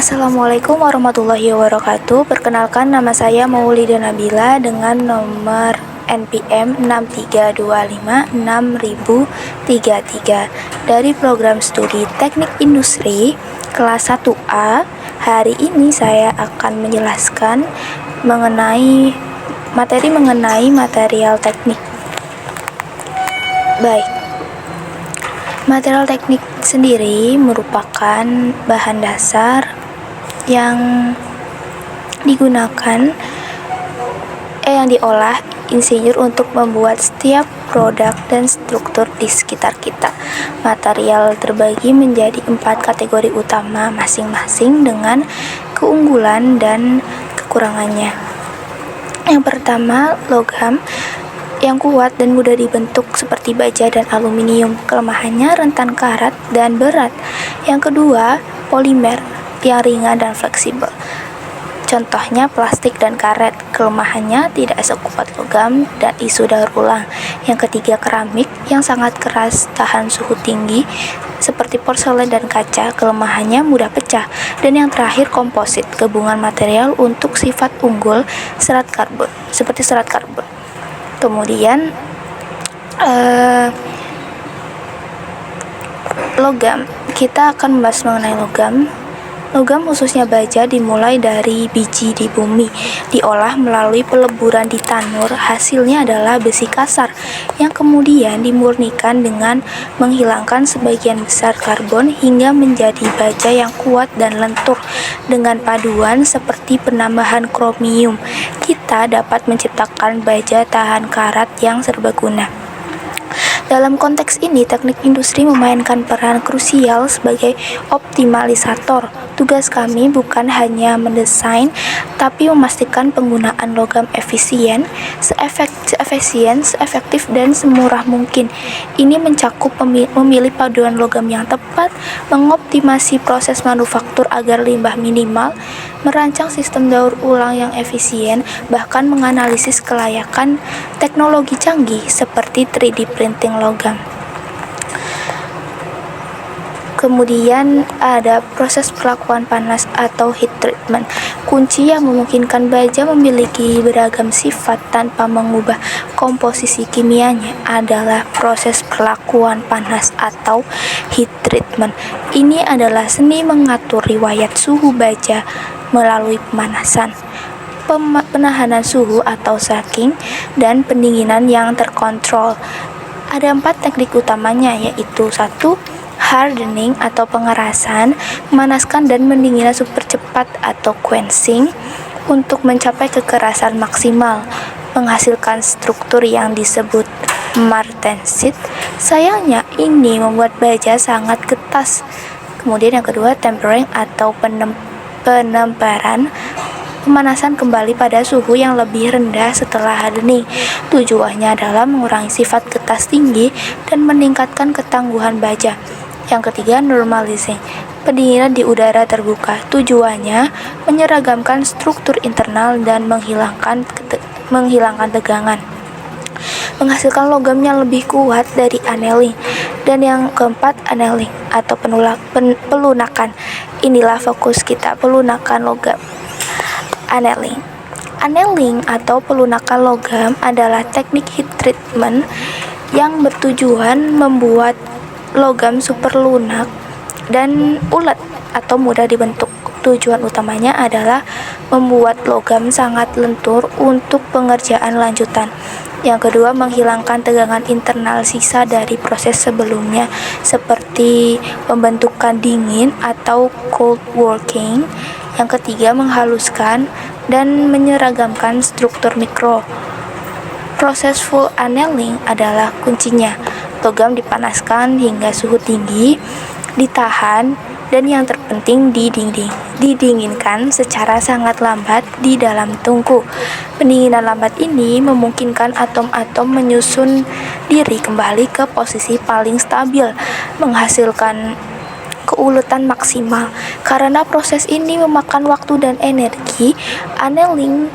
Assalamualaikum warahmatullahi wabarakatuh. Perkenalkan, nama saya Maulida Nabila dengan nomor NPM 63256033 dari program studi Teknik Industri kelas 1A. Hari ini saya akan menjelaskan mengenai material teknik. Baik. Material teknik sendiri merupakan bahan dasar yang diolah insinyur untuk membuat setiap produk dan struktur di sekitar kita. Material terbagi menjadi 4 kategori utama masing-masing dengan keunggulan dan kekurangannya. Yang pertama, logam yang kuat dan mudah dibentuk seperti baja dan aluminium. Kelemahannya rentan karat dan berat. Yang kedua, polimer yang ringan dan fleksibel. Contohnya plastik dan karet. Kelemahannya tidak sekuat logam dan isu daur ulang. Yang ketiga, keramik yang sangat keras, tahan suhu tinggi seperti porselen dan kaca. Kelemahannya mudah pecah. Dan yang terakhir, komposit, gabungan material untuk sifat unggul seperti serat karbon. Kemudian logam, kita akan membahas mengenai logam. Logam khususnya baja dimulai dari biji di bumi, diolah melalui peleburan di tanur. Hasilnya adalah besi kasar yang kemudian dimurnikan dengan menghilangkan sebagian besar karbon hingga menjadi baja yang kuat dan lentur. Dengan paduan seperti penambahan kromium, kita dapat menciptakan baja tahan karat yang serbaguna. Dalam konteks ini, teknik industri memainkan peran krusial sebagai optimalisator. Tugas kami bukan hanya mendesain, tapi memastikan penggunaan logam efisien, seefektif, dan semurah mungkin. Ini mencakup memilih paduan logam yang tepat, mengoptimasi proses manufaktur agar limbah minimal, merancang sistem daur ulang yang efisien, bahkan menganalisis kelayakan teknologi canggih seperti 3D printing logam. Kemudian ada proses perlakuan panas atau heat treatment. Kunci yang memungkinkan baja memiliki beragam sifat tanpa mengubah komposisi kimianya adalah proses perlakuan panas atau heat treatment. Ini adalah seni mengatur riwayat suhu baja melalui pemanasan, penahanan suhu atau shrinking, dan pendinginan yang terkontrol. Ada 4 teknik utamanya, yaitu 1. Hardening atau pengerasan, memanaskan dan mendinginkan super cepat atau quenching untuk mencapai kekerasan maksimal, menghasilkan struktur yang disebut martensit. Sayangnya ini membuat baja sangat ketas. Kemudian yang kedua, tempering atau penemparan, pemanasan kembali pada suhu yang lebih rendah setelah hardening. Tujuannya adalah mengurangi sifat ketas tinggi dan meningkatkan ketangguhan baja. Yang ketiga, normalizing, pendinginan di udara terbuka. Tujuannya menyeragamkan struktur internal dan menghilangkan tegangan, menghasilkan logam yang lebih kuat dari annealing. Dan yang keempat, annealing atau pelunakan. Inilah fokus kita, pelunakan logam. Annealing atau pelunakan logam adalah teknik heat treatment yang bertujuan membuat logam super lunak dan ulet atau mudah dibentuk. Tujuan utamanya adalah membuat logam sangat lentur untuk pengerjaan lanjutan. Yang kedua, menghilangkan tegangan internal sisa dari proses sebelumnya seperti pembentukan dingin atau cold working. Yang ketiga, menghaluskan dan menyeragamkan struktur mikro. Proses full annealing adalah kuncinya. Logam dipanaskan hingga suhu tinggi, ditahan, dan yang terpenting didinginkan secara sangat lambat di dalam tungku. Pendinginan lambat ini memungkinkan atom-atom menyusun diri kembali ke posisi paling stabil, menghasilkan keuletan maksimal. Karena proses ini memakan waktu dan energi, annealing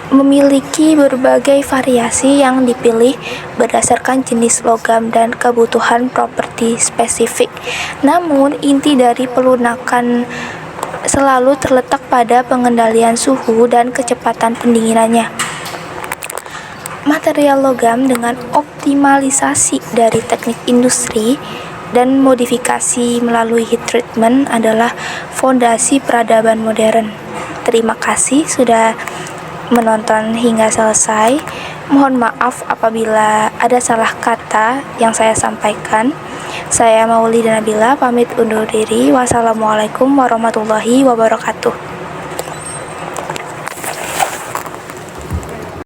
memiliki berbagai variasi yang dipilih berdasarkan jenis logam dan kebutuhan properti spesifik. Namun, inti dari pelunakan selalu terletak pada pengendalian suhu dan kecepatan pendinginannya. Material logam dengan optimalisasi dari teknik industri dan modifikasi melalui heat treatment adalah fondasi peradaban modern. Terima kasih sudah menonton hingga selesai. Mohon maaf apabila ada salah kata yang saya sampaikan. Saya Maulida Nabila pamit undur diri. Wassalamualaikum warahmatullahi wabarakatuh.